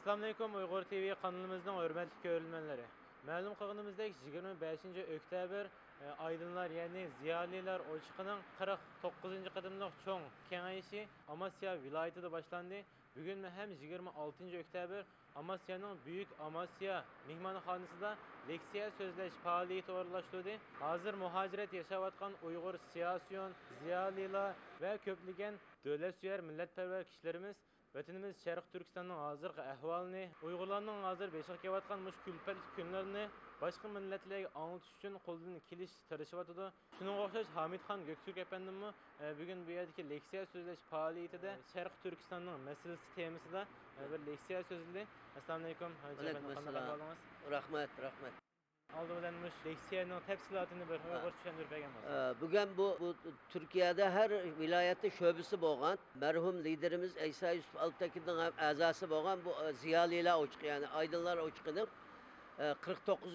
Assalamualaikum Uyghur TV kanalımızdan hürmetli görülmenleri. Ma'lum qilganimizdek 25 oktyabr Aydınlar yani Ziyaliler Ochiqining 49 qadamliq cho'ng kengayişi Amasya viloyatida boshlandi. Bugun ham 26 oktyabr Amasya'nın Büyük Amasya mehmonxonasida leksiya so'zlash faoliyati o'rinlashtirdi. Hozir muhojirat yashayotgan Uyg'ur siyosiyon, ziyolilar va ko'plagan davlatsuvar millatparvar kishilarimiz Vatanimiz Şərq Türkistanның hazırki ahvalını, Uyg'urlarning hozir beşiq kelayotgan mush külpatli kunlarni boshqa millatlarga anglatish uchun qo'ldan kelish tirishayotdi. Shuningga o'xshash Hamidxon Göktürk efendimmi bugun bu yerdagi leksiya so'zlash faoliyatida Şərq Türkistanning masalasi temasida bir leksiya so'zladi. Assalomu alaykum. Rahmat. Aldı bilan mush leksiyaning tafsilotini bir Uyg'urcha tushuntirib bergan bo'lsangiz. Bugün bu Türkiye'de her vilayette şöbesi bo'lgan merhum liderimiz İsa Yusuf Alptekin'in azası bo'lgan bu Ziyalilar Ochiqi yani Aydınlar Ochiqining 49.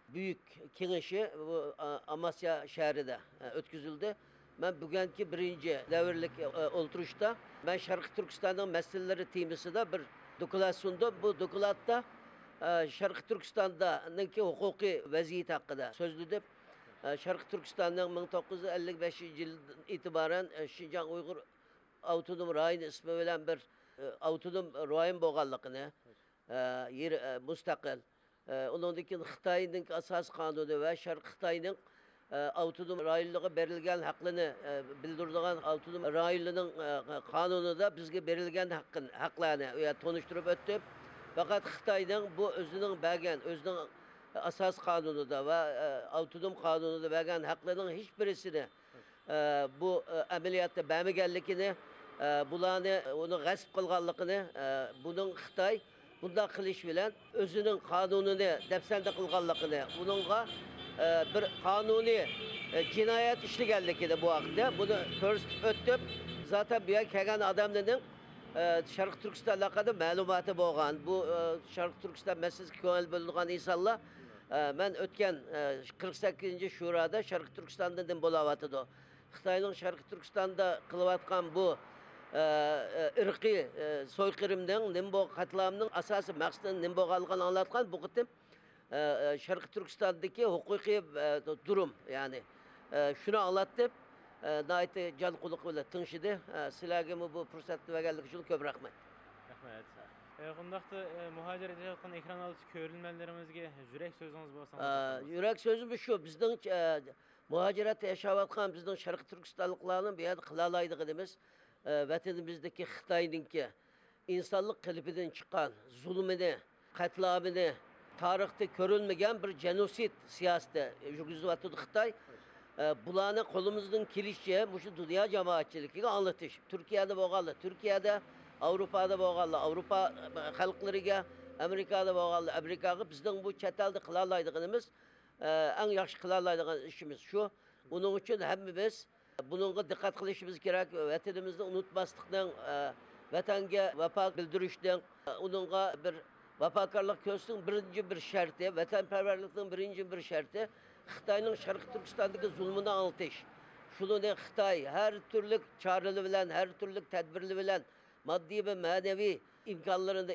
büyük kengişi bu Amasya şehrinde ötküzüldü. Ben bugünkü birinci devirlik oturuşta ben Şarkı Türkistan'ın meseleleri temasida bir dokulat sundum. Bu dokulatta Şarkı Türkistan'daki hukuki vaziyet hakkında sözlüdüm. Şarkı Türkistan'ın 1955 yıldan itibaren Şinjan Uygur Avtonom Rayın ismi bilen bir Avtonom Rayın boğallıqını yer müstakil. Onundaki Xitay'ın asas kanunu ve Şarkı Xitay'ın Avtonom Rayınlığı verilgen hakkını bildirdiğin Avtonom Rayınlığının kanunu da bizge verilgen haklarını tanıştırıp öttüm. Fakat Xitay'ın bu özünün bəgən, özünün asas kanunu da ve avtonom kanunu da bəgən haklarının hiçbirisini bu ameliyatta bəmigellikini, bulanı onu gasp kılganlıkını, bunun Xitay bunda kılış bilen özünün kanununu depsende kılganlıkını, bununla bir kanuni cinayet işligellikini bu hakta. Bunu körüstüp öttüm. Zaten büyük kelgen adamların Şarkı Türkistan'la kadar malumatı bo'lgan. Bu Şarkı Türkistan meselesi köngil bo'lgan insanlar ben ötken 48. Şurada Şarkı Türkistan'dan bo'layotidi. Xitoyning Şarkı Türkistan'da qilayotgan bu irqiy soykırımdan nimbo qatlamning asosiy maqsadi nim bo'lganligini anglatgan bu qitim Şarkı Türkistan'daki hukuki durum yani şunu anlattım. Naiti can quluq bilan tinchidi. Sizlarga bu fursatni berganlik uchun ko'p rahmat. Rahmat. Qundaqda muhojirat etayotgan ekran oldi ko'rilmanlarimizga yurak so'zingiz bo'lsa. Yurak so'zimiz shu. Bizning muhojirat yashayotgan bizning Sharq Turkistonliklarning bu yerda qila oladiganimiz vatanimizdagi Xitoyninki insonlik qalbidan chiqqan zulmini, qatlamini tarixda ko'rilmagan bir genosid siyosati yurgizyapti Xitoy. Bulanı kolumuzdan kilişçe bu dünya cemaatçiliğine anlatış. Türkiye'de boğalı, Türkiye'de Avrupa'da boğalı, Avrupa halklarıga, Amerika'da boğalı, Amerika'da bizden bu çetelde kılalaydıqımız en yaxşı kılalaydıqımız işimiz şu. Bunun için hemimiz bununla dikkat kılışımız gerek. Vatanımızda unutmaslıktan, vatanga vefa bildirişten, onunla bir vafakarlık göstersin birinci bir şartı, vatanperverlikten birinci bir şartı. Xitayning Şarkı Türkistan'daki zulmünü anlatış. Şunu ne Xitay her türlü çağrılı bilen, her türlü tedbirli bilen maddi ve manevi imkanlarında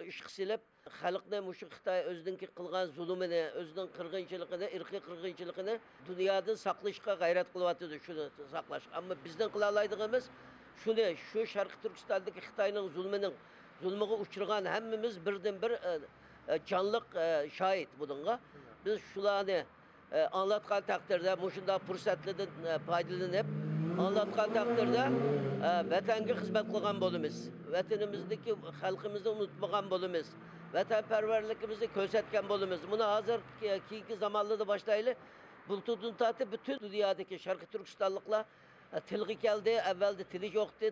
iş kısilip halkına muşu Xitay özündeki kılgan zulmünü, özünün kırgınçılığını, irki kırgınçılığını dünyada saklaşıka gayret kılıvatıdır şunu saklaş. Ama bizden kılalaydıqımız şu Şarkı Türkistan'daki Xitayning zulmüne uçurgan hemmimiz birden bir canlık şahit bununla. Biz şularını anlatkan takdirde, muşunda fırsatlıdan faydalanıp, anlatkan takdirde vatanga hizmet kılgan bolumuz, vatanimizdeki halkımızı unutmagan bolumuz, vatanperverlikimizi kösetken bolumuz. Bunu hazır ki zamanlı da başlayılı, bulutudun tatı bütün dünyadaki Şarkı Türkistanlıkla tilgi geldi, evvelde tili yoktu,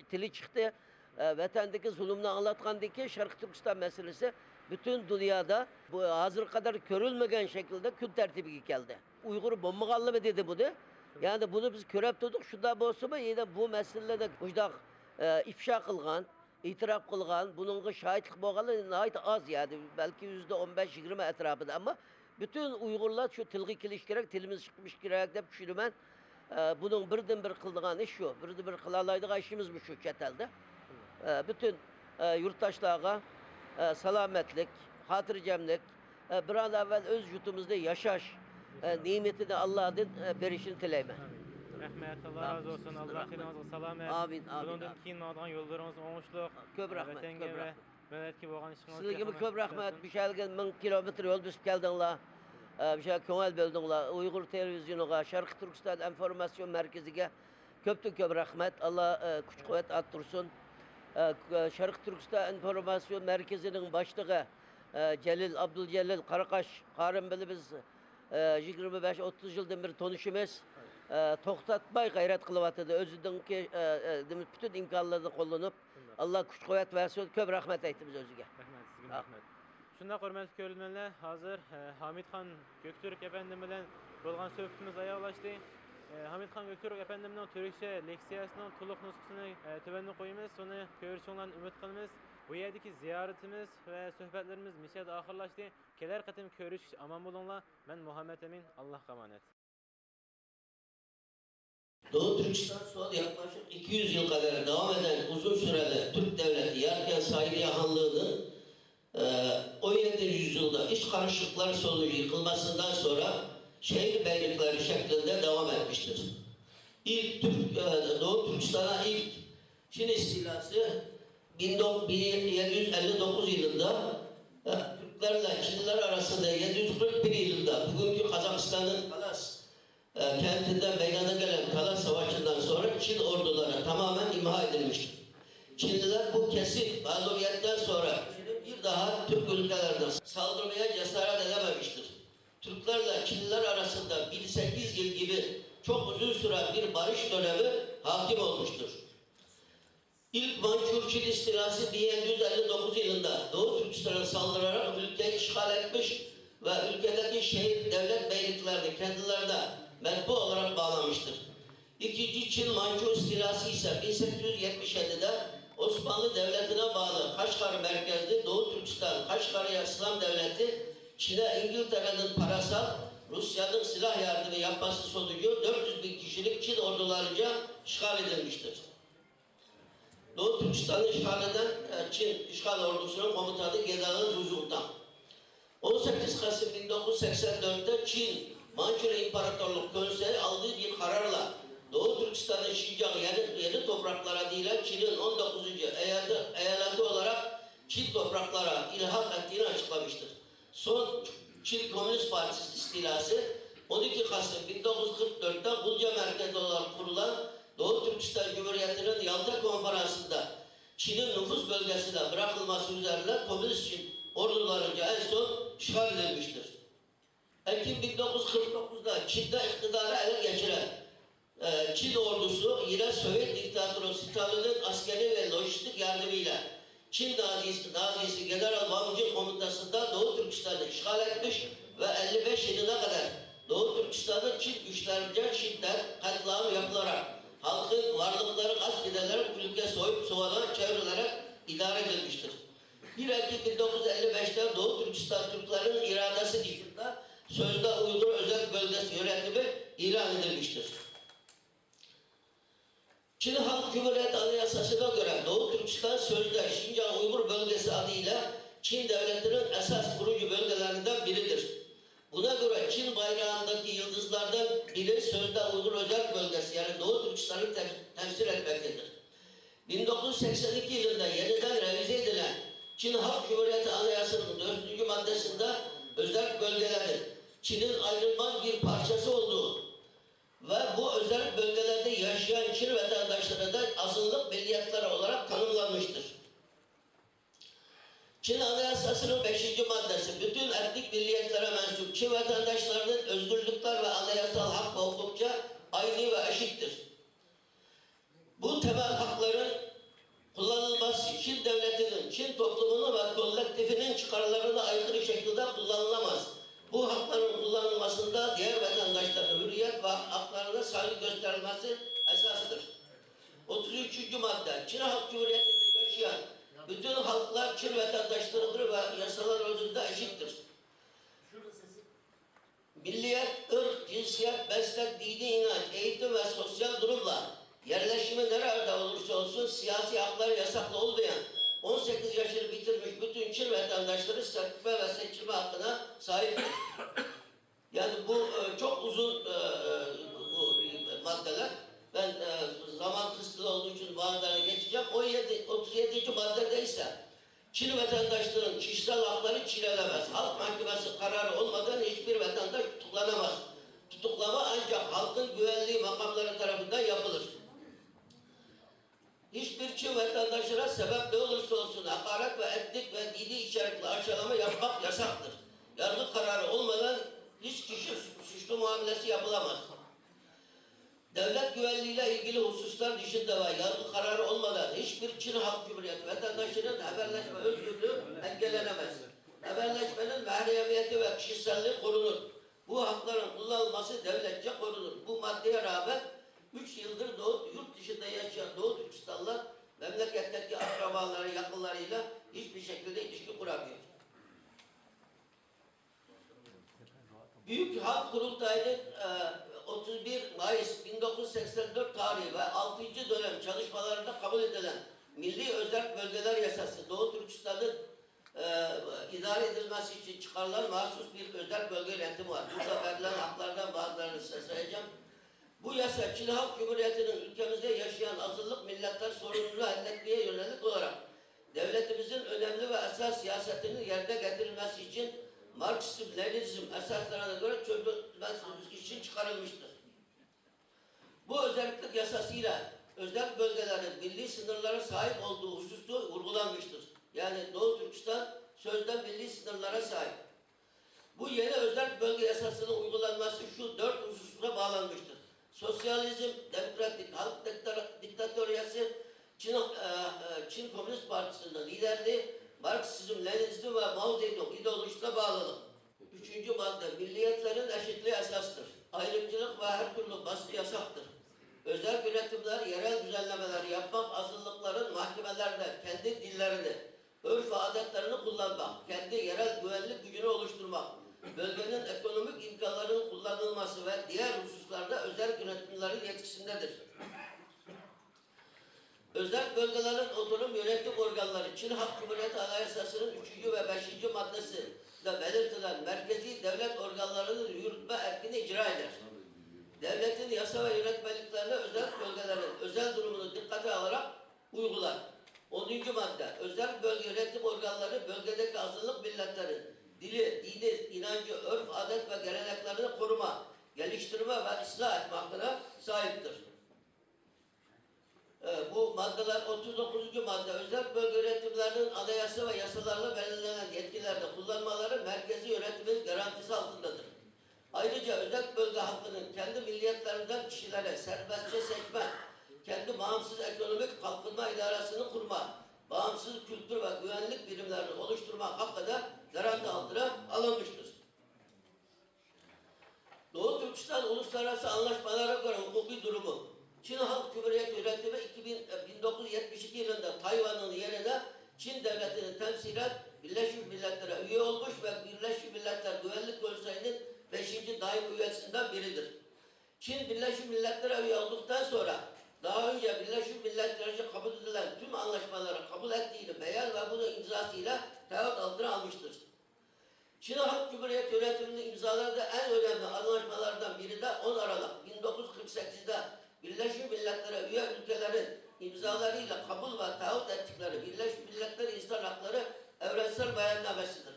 tili çıktı. Vatandaki zulümünü anlatkandaki Şarkı Türkistan meselesi bütün dünyada bu hazır kadar görülmegen şekilde gün tertibi geldi. Uygur bombağanlı mı dedi bunu? Yani bunu biz körep tuttuk. Şunda bolsa mı yine bu meselede bucdak ifşa kılgan, itiraf kılgan, bunun şahitlik bolğanı nahayt az yani belki %15-20 etrafında ama bütün Uygurlar şu tilgi kiliş gerek, tilimiz çıkmış gerek dep düşünümen bunun birden bir kıldığan iş şu. Birden bir kılalaydığı işimiz bu şu çetelde. Bütün yurttaşlarga salametlik, hatırcemlik, bir an evvel öz yutumuzda yaşaş nimetini Allah'ın verişini dileyme. Rahmet, Allah razı olsun. Allah Rahmet. xeyrinizga salamet. Amin, amin, Bundan amin. keyin oladigan yo'llaringiz o'ngishliq. Köp rahmet, Vatanga köp va rahmet. millatga bo'lgan ishingizga Sizlarga hamma köp rahmet. olsun. Bir şeylerden 1000 kilometre yol düşüp geldinler. Bir şey köngel böldünler. Uygur televizyonuga, Şarkı Türkistan Enformasyon Merkezi'ge köp rahmet. Allah güç kuvvet arttırsın. Şarkı Türkistan Enformasyon Merkezi'nin başlığı Celil Abdülcelil Karakaş Karın bili biz 25-30 yıldan beri tanışımız. Toxtatmay gayret kılıvatıdı. Özüdünki bütün imkanlarını kullanıp Allah güç kuvvet versin. Köp rahmet eytimiz özüge. Rahmet, sizga rahmet. Shunda hurmatli ko'rganlar, hozir Hamidxon Göktürk efendim bilan bo'lgan suhbatimiz oyoqlashdi. Hamidxon Göktürk efendimning Türkçe leksiyasining to'liq nusxasini tuvanni qo'yamiz. Uni ko'rishinglarni umid qilamiz. Bu yerdagi ziyoratimiz va suhbatlarimiz mishada oxirlashdi. Kelar qatim ko'rishish omon bo'linglar. Men Muhammed Emin, Allohga emanet. Doğu Türkistan son yaklaşık 200 yıl kadar devam eden uzun süreli Türk Devleti Yarken Sahibiye Hanlığı'nın 17. yüzyılda iç karışıklıklar sonucu yıkılmasından sonra şehir beylikleri şeklinde devam etmiştir. İlk Doğu Türkistan'a ilk Çin istilası 1759 yılında Türklerle Çinliler arasında 741 yılında bugünkü Kazakistan'ın Talas kentinden meydana gelen Talas Savaşı'ndan sonra Çin orduları tamamen imha edilmiştir. Çinliler bu kesin mağlubiyetten sonra bir daha Türk ülkelerine saldırmaya cesaret edememiştir. Türklerle Çinliler arasında 1800 yıl gibi çok uzun süren bir barış dönemi hakim olmuştur. İlk Mançur Çin istilası 1759 yılında Doğu Türkistan'a saldırarak ülkeyi işgal etmiş ve ülkedeki şehir devlet beyliklerini kendilerine menbu olarak bağlamıştır. İkinci Çin Mançur istilası ise 1877'de Osmanlı Devleti'ne bağlı Kaşgar merkezli Doğu Türkistan Kaşgarya İslam Devleti Çin'e İngiltere'nin parasal Rusya'nın silah yardımı yapması sonucu 400 bin kişilik Çin ordularınca işgal edilmiştir. Doğu Türkistan'ı işgal eden Çin işgal ordusunun komutanı General Zuzultan. 18 Kasım 1984'te Çin Mançur İmparatorluk Konseyi aldığı bir kararla Doğu Türkistan'ın Şincan yeni topraklara değil Çin'in 19. eyaleti olarak Çin topraklara ilhak ettiğini açıklamıştır. Son Çin Komünist Partisi istilası 12 Kasım 1944'te Bulca merkezli olarak kurulan Doğu Türkistan Cumhuriyeti'nin Yalta Konferansı'nda Çin'in nüfus bölgesine bırakılması üzerine Komünist Çin ordularınca en son işgal edilmiştir. Ekim 1949'da Çin'de iktidarı ele geçiren Çin ordusu yine Sovyet diktatörü Stalin'in askeri ve lojistik yardımıyla Çin Nazisi General Wang Jing komutasında Doğu Türkistan'ı işgal etmiş ve 55 yılına kadar Doğu Türkistan'ın Çin güçlerince şiddet, katliam yapılarak halkın varlıkları gasp edilerek ülke soyup soğana çevrilerek idare edilmiştir. 1 Ekim 1955'te Doğu Türkistan Türklerin iradesi dışında sözde Uygur Özel Bölgesi yönetimi ilan edilmiştir. Çin Halk Cumhuriyeti Anayasası'na göre Doğu Türkistan sözde Şincan Uygur Bölgesi adıyla Çin Devleti'nin esas kurucu bölgelerinden biridir. Buna göre Çin bayrağındaki yıldızlardan biri sözde Uygur Özel Bölgesi yani Doğu Türkistan'ı temsil etmektedir. 1982 yılında yeniden revize edilen Çin Halk Cumhuriyeti Anayasası'nın 4. maddesinde özel bölgelerin Çin'in ayrılmaz bir parçası olduğu ve bu özel bölgelerde yaşayan Çin vatandaşları da azınlık milliyetleri olarak tanımlanmıştır. Çin Anayasası'nın 5. maddesi bütün etnik milliyetlere mensup Çin vatandaşlarının özgürlükler ve anayasal hak ve hukukça aynı ve eşittir. Bu temel hakların kullanılması Çin devletinin, Çin toplumunun ve kolektifinin çıkarlarına aykırı şekilde kullanılamaz. Bu hakların kullanılmasında diğer vatandaşların hürriyet ve haklarına saygı gösterilmesi esasıdır. 33. madde Çin Halk Cumhuriyeti'nde yaşayan bütün halklar Çin vatandaşlarıdır ve yasalar önünde eşittir. Milliyet, ırk, cinsiyet, meslek, dini inanç, eğitim ve sosyal durumla yerleşimi nerede olursa olsun siyasi hakları yasaklı olmayan 18 yaşını bitirmiş bütün Çin vatandaşları sertife ve seçilme hakkına sahiptir. Yani bu çok uzun bu maddeler. Ben zaman kısıtlı olduğu için bazılarına geçeceğim. 37. maddede ise Çin vatandaşlarının kişisel hakları çiğnenemez. Halk mahkemesi kararı olmadan hiçbir vatandaş tutuklanamaz. Tutuklama ancak halkın güvenliği makamları tarafından yapılır. Hiçbir Çin vatandaşına sebep ne olursa olsun hakaret ve etnik ve dini içerikli aşağılama yapmak yasaktır. Yargı kararı olmadan hiç kişi suçlu muamelesi yapılamaz. Devlet güvenliğiyle ilgili hususlar dışında ve yargı kararı olmadan hiçbir Çin Halk Cumhuriyeti vatandaşının haberleşme özgürlüğü engellenemez. Haberleşmenin mahremiyeti ve kişiselliği korunur. Bu hakların kullanılması devletçe korunur. Bu maddeye rağmen 3 yıldır yurt dışında yaşayan Doğu Türkistanlılar memleketteki akrabaları, yakınlarıyla hiçbir şekilde ilişki kuramıyor. Büyük Halk Kurultayı'nın 31 Mayıs 1984 tarihi ve 6. dönem çalışmalarında kabul edilen Milli Özerk Bölgeler Yasası Doğu Türkistan'ın idare edilmesi için çıkarılan mahsus bir özel bölge yönetimi var. Burada verilen haklardan bazılarını size sayacağım. Bu yasa Çin Halk Cumhuriyeti'nin ülkemizde yaşayan azınlık milletler sorununu halletmeye yönelik olarak devletimizin önemli ve esas siyasetinin yerine getirilmesi için Marksizm, Leninizm esaslarına göre çözülmesi için çıkarılmıştır. Bu özellik yasasıyla özel bölgelerin milli sınırlara sahip olduğu hususu vurgulanmıştır. Yani Doğu Türkistan sözde milli sınırlara sahip. Bu yeni özel bölge yasasının uygulanması şu 4 hususuna bağlanmıştır. Sosyalizm, demokratik, halk diktatöryası, Çin Komünist Partisi'nin liderliği, Marksizm, Leninizm ve Mao Zedong ideolojisine bağlılık. 3. madde, milliyetlerin eşitliği esastır. Ayrımcılık ve her türlü baskı yasaktır. Özel yönetimler, yerel düzenlemeler yapmak, azınlıkların mahkemelerde kendi dillerini, örf ve adetlerini kullanmak, kendi yerel güvenlik gücünü oluşturmak, bölgenin ekonomik imkanlarının kullanılması ve diğer hususlarda özel yönetimlerin yetkisindedir. Özel bölgelerin otonom yönetim organları Çin Halk Cumhuriyeti Anayasası'nın 3. ve 5. maddesi de belirtilen merkezi devlet organlarının yürütme erkini icra eder. Devletin yasa ve yönetmeliklerine özel bölgelerin özel durumunu dikkate alarak uygular. 10. madde, özel bölge yönetim organları bölgedeki azınlık milletlerin dili, dini, inancı, örf, adet ve geleneklerini koruma, geliştirme ve ıslah etme hakkına sahiptir. Bu maddeler 39. madde, özel bölge yönetimlerinin anayasa ve yasalarla belirlenen yetkilerde kullanmaları merkezi yönetimin garantisi altındadır. Ayrıca özel bölge halkının kendi milliyetlerinden kişilere serbestçe seçme, kendi bağımsız ekonomik kalkınma idaresini kurma, bağımsız kültür ve güvenlik birimlerini oluşturma hakkı da garanti altına alınmıştır. Doğu Türkistan uluslararası anlaşmalara göre hukuki durumu, Çin Halk Cumhuriyeti yönetimi 1972 yılında Tayvan'ın yerine Çin Devleti'ni temsilen Birleşmiş Milletler'e üye olmuş ve Birleşmiş Milletler Güvenlik Konseyi'nin 5. daimi üyesinden biridir. Çin Birleşmiş Milletler'e üye olduktan sonra daha önce Birleşmiş Milletler'ce kabul edilen tüm anlaşmaları kabul ettiğini beyan ve bunu imzasıyla taahhüt altına almıştır. Çin Halk Cumhuriyeti yönetiminin imzaladığı en önemli anlaşmalardan biri de 10 Aralık 1948'de Birleşmiş Milletler'e üye ülkelerin imzalarıyla kabul ve taahhüt ettikleri Birleşmiş Milletler İnsan Hakları Evrensel Beyannamesidir.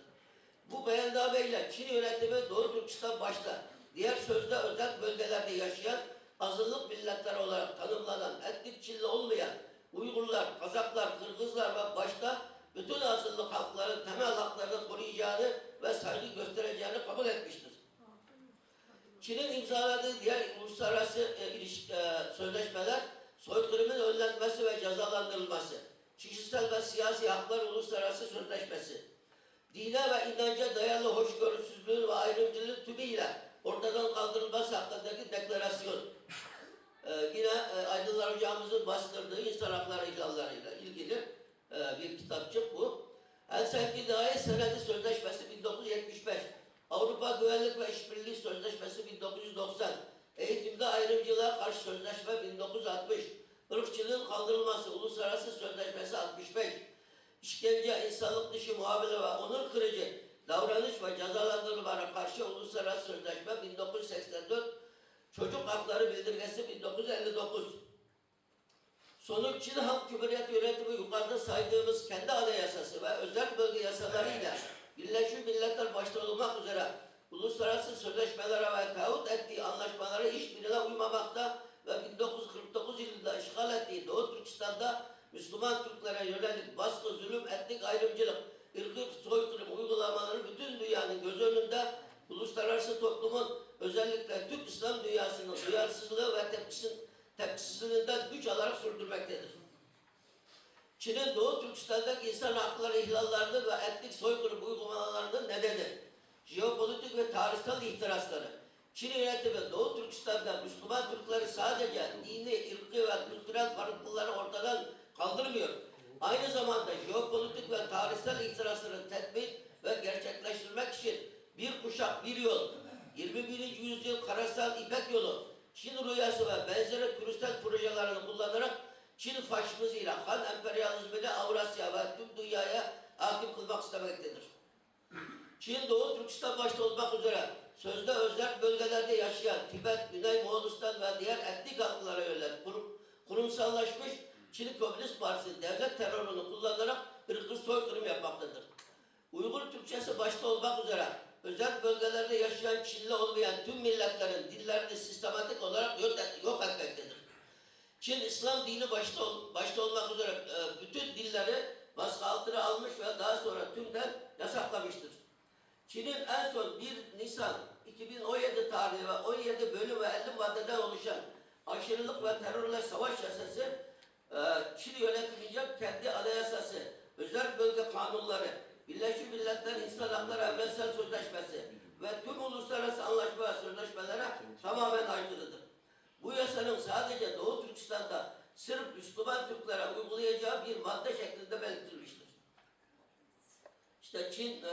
Bu beyannameyle Çin yönetimi Doğu Türkistan başta diğer sözde özel bölgelerde yaşayan azınlık milletler olarak tanımlanan etnik Çinli olmayan Uygurlar, Kazaklar, Kırgızlar ve başta bütün azınlık halkların temel haklarını koruyacağını ve saygı göstereceğini kabul etmiştir. Çin'in imzaladığı diğer uluslararası sözleşmeler, soykırımın önlenmesi ve cezalandırılması, kişisel ve siyasi haklar uluslararası sözleşmesi, dine ve inanca dayalı hoşgörüsüzlüğün ve ayrımcılığın tümüyle ortadan kaldırılması hakkındaki deklarasyon. Yine Aydınlar Hocamızın bastırdığı insan hakları ihlallarıyla ilgili bir kitapçık bu. Helsinki Dahi Senedi Sözleşmesi 1975, Avrupa Güvenlik ve İşbirliği Sözleşmesi 1990, Eğitimde Ayrımcılığa Karşı Sözleşme 1960, Irkçılığın Kaldırılması Uluslararası Sözleşmesi 65, işkence, insanlık dışı muamele ve onur kırıcı davranış ve cezalandırılmalara karşı Uluslararası Sözleşme 1984, Çocuk Hakları Bildirgesi 1959. Sonuç Çin Halk Cumhuriyeti yönetimi yukarıda saydığımız kendi anayasası ve özel bölge yasalarıyla Birleşmiş Milletler başta olmak üzere uluslararası sözleşmelere ve taahhüt ettiği anlaşmalara hiçbirine uymamakta ve 1949 yılında işgal ettiği Doğu Türkistan'da Müslüman Türklere yönelik baskı, zulüm, etnik ayrımcılık, ırkçı soykırım uygulamaları bütün dünyanın göz önünde uluslararası toplumun özellikle Türk İslam dünyasının duyarsızlığı ve tepkisizliğinden güç alarak sürdürmektedir. Çin'in Doğu Türkistan'daki insan hakları ihlallarının ve etnik soykırım uygulamalarının nedeni, jeopolitik ve tarihsel ihtirasları. Çin yönetimi Doğu Türkistan'da Müslüman Türkleri sadece dini, ırkı ve kültürel farklılıkları ortadan kaldırmıyor. Aynı zamanda jeopolitik ve tarihsel ihtirasları tedbir ve gerçekleştirmek için bir kuşak, bir yol, 21. yüzyıl karasal İpek yolu, Çin rüyası ve benzeri küresel projelerini kullanarak Çin faşizmiyle, Han emperyalizmiyle Avrasya ve tüm dünyaya hakim kılmak istemektedir. Çin, Doğu Türkistan başta olmak üzere sözde özel bölgelerde yaşayan Tibet, Güney Moğolistan ve diğer etnik halklara yönelik kurumsallaşmış Çin Komünist Partisi devlet terörünü kullanarak ırkçı soykırım yapmaktadır. Uygur Türkçesi başta olmak üzere özel bölgelerde yaşayan Çinli olmayan tüm milletlerin dillerini sistematik olarak yok etmektedir. Çin İslam dini başta olmak üzere bütün dilleri baskı altına almış ve daha sonra tümden yasaklamıştır. Çin'in en son 1 Nisan 2017 tarihi ve 17 bölüm ve 50 maddeden oluşan aşırılık ve terörle savaş yasası, Çin yönetimince kendi anayasası, özel bölge kanunları, Birleşmiş Milletler İnsan Hakları Evrensel Sözleşmesi ve tüm uluslararası anlaşma ve sözleşmelere tamamen aykırıdır. Bu yasanın sadece Doğu Türkistan'da sırf Müslüman Türklere uygulayacağı bir madde şeklinde belirtilmiştir. İşte Çin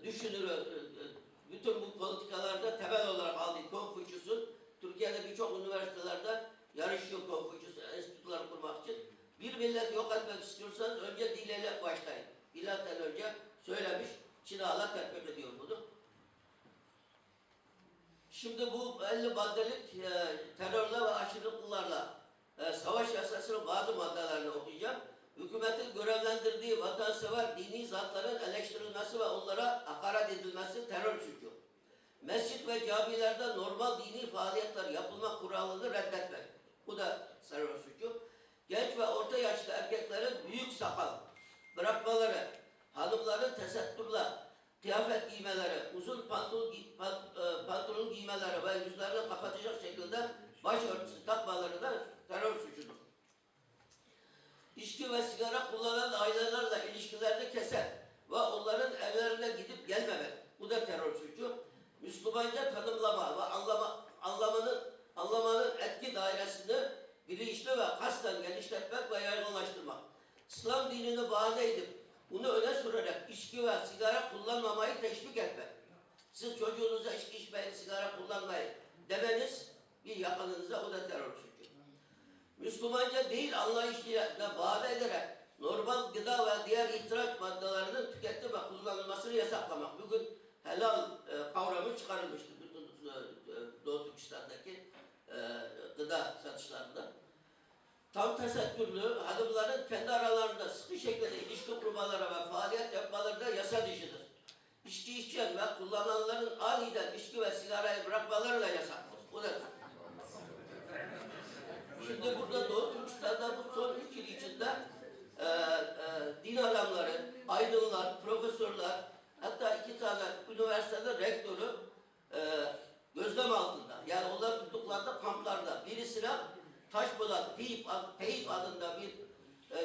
düşünürü bütün bu politikalarda temel olarak aldığı Konfüçyüs'ün Türkiye'de birçok üniversitelerde yarışıyor Konfüçyüs enstitüleri kurmak için. Bir milleti yok etmek istiyorsanız önce diliyle başlayın. Milattan önce söylemiş, Çin hala tatbik ediyor bunu. Şimdi bu 50 maddelik terörle ve aşırılıklarla savaş yasasının bazı maddelerini okuyacağım. Hükümetin görevlendirdiği vatansever dini zatların eleştirilmesi ve onlara hakaret edilmesi terör suçu. Mescit ve camilerde normal dini faaliyetler yapılma kuralını reddetmek. Bu da terör suçu. Genç ve orta yaşlı erkeklerin büyük sakal bırakmaları, hanımların tesettürle kıyafet giymeleri, uzun pantolon giymeleri ve yüzlerini kapatacak şekilde başörtüsü takmaları da terör suçudur. İçki ve sigara kullanan ailelerle ilişkilerini kesen ve onların evlerine gidip gelmemek, bu da terör suçu. Müslümanca tanımlama ve anlamanın etki dairesini bilinçli ve kasten genişletmek ve yaygınlaştırmak. İslam dinini bahane edip bunu öne sürerek içki ve sigara kullanmamayı teşvik etmek. Siz çocuğunuza içki içmeyin, sigara kullanmayın demeniz bir yakınınıza, o da terör suçu. Müslümanca değil anlayışıyla bahane ederek normal gıda ve diğer ihtiyaç maddelerinin tüketim ve kullanılmasını yasaklamak. Bugün helal kavramı çıkarılmıştır bütün Doğu Türkistan'daki gıda satışlarında. Tam tesettürlü hanımların kendi aralarında sıkı şekilde ilişki kurmaları ve faaliyet yapmaları da yasa dışıdır. İçki içen ve kullananların aniden içki ve sigarayı bırakmaları da yasaktır. Bu da şimdi burada Doğu Türkistan'da bu son 3 yıl içinde din adamları, aydınlar, profesörler, hatta 2 tane üniversitede rektörü gözlem altında. Yani onlar tutuklarda, kamplarda. Birisine Taşpolat Teyip adında bir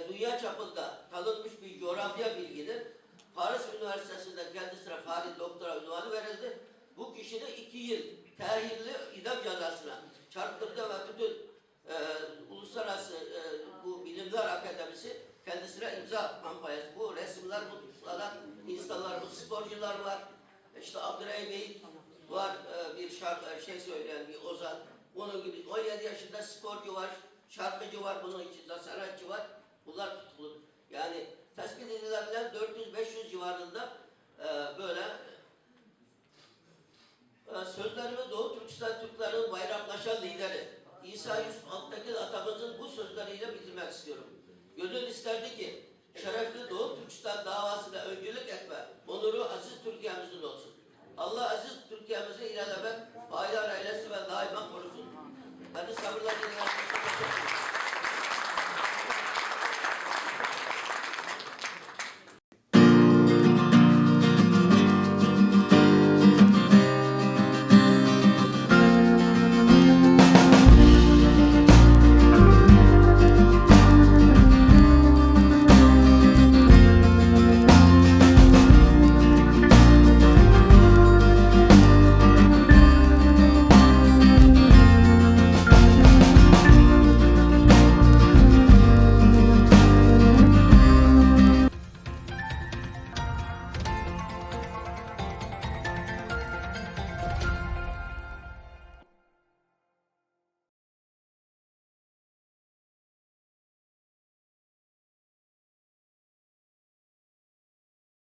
dünya çapında tanınmış bir coğrafya bilginin Paris Üniversitesi'nde kendisine Fahri Doktora unvanı verildi. Bu kişinin 2 yıl tehirli idam cezasına çarptırdı ve bütün uluslararası bu bilimler akademisi kendisine imza kampanyası. Bu resimler, bu tutuklanan insanlar, bu sporcular var. İşte Abdurrahim Bey var, bir şarkı söyleyen bir ozan. Onun gibi 17 yaşında sporcu var, şarkıcı var, bunun içinde sanatçı var. Bunlar tutuklu. Yani tespit edilebilen 400-500 civarında böyle sözlerimi Doğu Türkistan Türklerin bayramlaşan lideri İsa Yusuf Altınkil atamızın bu sözleriyle bitirmek istiyorum. Gönül isterdi ki şerefli Doğu Türkistan davasına öncülük etme, onuru aziz Türkiye'mizin olsun. Allah aziz Türkiye'mizi ilelebet payidar eylesin ve daima korusun. Hadi sabırla